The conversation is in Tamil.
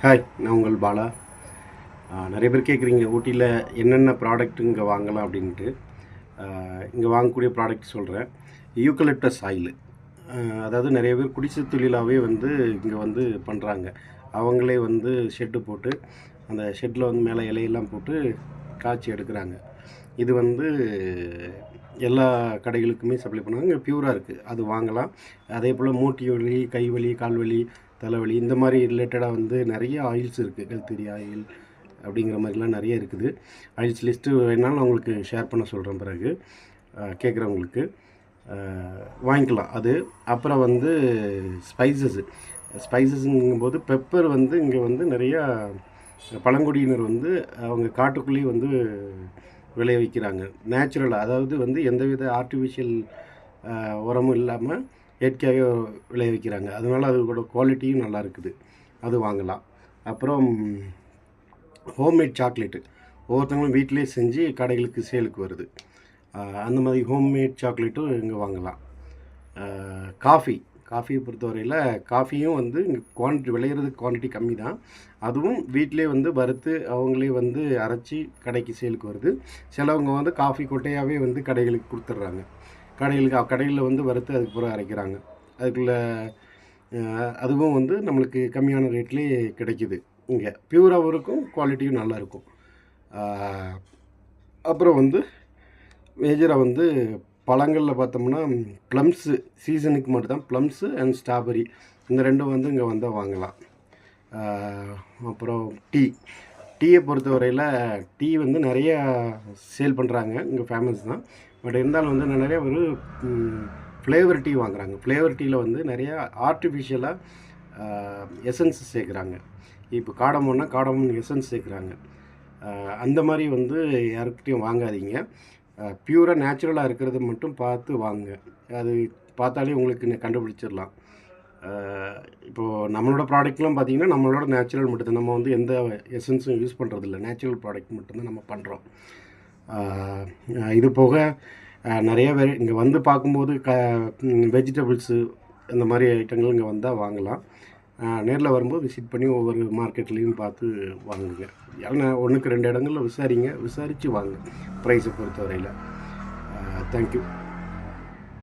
ஹாய், நான் உங்கள் பாலா. நிறைய பேர் கேட்குறீங்க ஊட்டியில் என்னென்ன ப்ராடக்ட் இங்கே வாங்கலாம் அப்படின்ட்டு. இங்கே வாங்கக்கூடிய ப்ராடக்ட் சொல்கிறேன். யூக்கலிப்டஸ் ஆயிலு, அதாவது நிறைய பேர் குடிசை தொழிலாகவே வந்து இங்கே வந்து பண்ணுறாங்க. அவங்களே வந்து ஷெட்டு போட்டு அந்த ஷெட்டில் வந்து மேலே இலையெல்லாம் போட்டு காய்ச்சி எடுக்கிறாங்க. இது வந்து எல்லா கடைகளுக்குமே சப்ளை பண்ணுவாங்க. இங்கே பியூராக இருக்குது, அது வாங்கலாம். அதே போல் மூட்டி வலி, கை வலி, கால் வலி, தலைவலி இந்த மாதிரி ரிலேட்டடாக வந்து நிறைய ஆயில்ஸ் இருக்குது. கல்திரி ஆயில் அப்படிங்கிற மாதிரிலாம் நிறைய இருக்குது. ஆயில்ஸ் லிஸ்ட்டு வேணாலும் நான் உங்களுக்கு ஷேர் பண்ண சொல்கிறேன். பிறகு கேட்குறவங்களுக்கு வாங்கிக்கலாம் அது. அப்புறம் வந்து ஸ்பைசஸ்ங்கும்போது பெப்பர் வந்து இங்கே வந்து நிறையா பழங்குடியினர் வந்து அவங்க காட்டுக்குள்ளேயே வந்து விளைவிக்கிறாங்க. நேச்சுரலாக, அதாவது வந்து எந்தவித ஆர்டிஃபிஷியல் உரமும் இல்லாமல் இயற்கையாகவே விளைவிக்கிறாங்க. அதனால் அதோட குவாலிட்டியும் நல்லா இருக்குது, அது வாங்கலாம். அப்புறம் ஹோம்மேட் சாக்லேட்டு ஒவ்வொருத்தவங்களும் வீட்டிலே செஞ்சு கடைகளுக்கு சேலுக்கு வருது. அந்த மாதிரி ஹோம்மேட் சாக்லேட்டும் இங்கே வாங்கலாம். காஃபியை பொறுத்தவரையில் காஃபியும் வந்து இங்கே விளையிறதுக்கு குவான்டிட்டி கம்மி தான். அதுவும் வீட்டிலே வந்து வறுத்து அவங்களே வந்து அரைச்சி கடைக்கு சேலுக்கு வருது. சிலவங்க வந்து காஃபி கொட்டையாகவே வந்து கடைகளுக்கு கொடுத்துட்றாங்க. கடைகளில் வந்து வறுத்து அதுக்கு பிறகு அரைக்கிறாங்க. அதுக்குள்ளே அதுவும் வந்து நம்மளுக்கு கம்மியான ரேட்லேயே கிடைக்கிது. இங்கே பியூராகவும் இருக்கும், குவாலிட்டியும் நல்லாயிருக்கும். அப்புறம் வந்து மேஜராக வந்து பழங்களில் பார்த்தோம்னா ப்ளம்ஸு சீசனுக்கு மட்டும்தான். ப்ளம்ஸு அண்ட் ஸ்ட்ராபெரி இந்த ரெண்டும் வந்து இங்கே வந்தால் வாங்கலாம். அப்புறம் டீயை பொறுத்தவரையில் டீ வந்து நிறையா சேல் பண்ணுறாங்க, இங்கே ஃபேமஸ் தான். பட் இருந்தாலும் வந்து நிறையா ஒரு ஃப்ளேவர் டீ வாங்குகிறாங்க. ஃப்ளேவர் டீயில் வந்து நிறையா ஆர்டிஃபிஷியலாக எசன்ஸ் சேர்க்குறாங்க. இப்போ காடமோன் எசன்ஸ் சேர்க்குறாங்க. அந்த மாதிரி வந்து யாருக்கிட்டையும் வாங்காதீங்க. பியூராக நேச்சுரலாக இருக்கிறது மட்டும் பார்த்து வாங்க. அது பார்த்தாலே உங்களுக்கு கண்டுபிடிச்சிடலாம். இப்போது நம்மளோட ப்ராடக்ட்லாம் பார்த்திங்கன்னா நம்மளோட நேச்சுரல் மட்டும்தான். நம்ம வந்து எந்த எசன்ஸும் யூஸ் பண்ணுறதில்ல, நேச்சுரல் ப்ராடக்ட் மட்டும்தான் நம்ம பண்ணுறோம். இது போக நிறைய இங்கே வந்து பார்க்கும்போது வெஜிடபிள்ஸு இந்த மாதிரி ஐட்டங்கள் இங்கே வந்தால் வாங்கலாம். நேரில் வரும்போது விசிட் பண்ணி ஒவ்வொரு மார்க்கெட்லேயும் பார்த்து வாங்குங்க. ஏன்னா 1க்கு 2 இடங்களில் விசாரித்து வாங்க ப்ரைஸை பொறுத்தவரையில். தேங்க்யூ.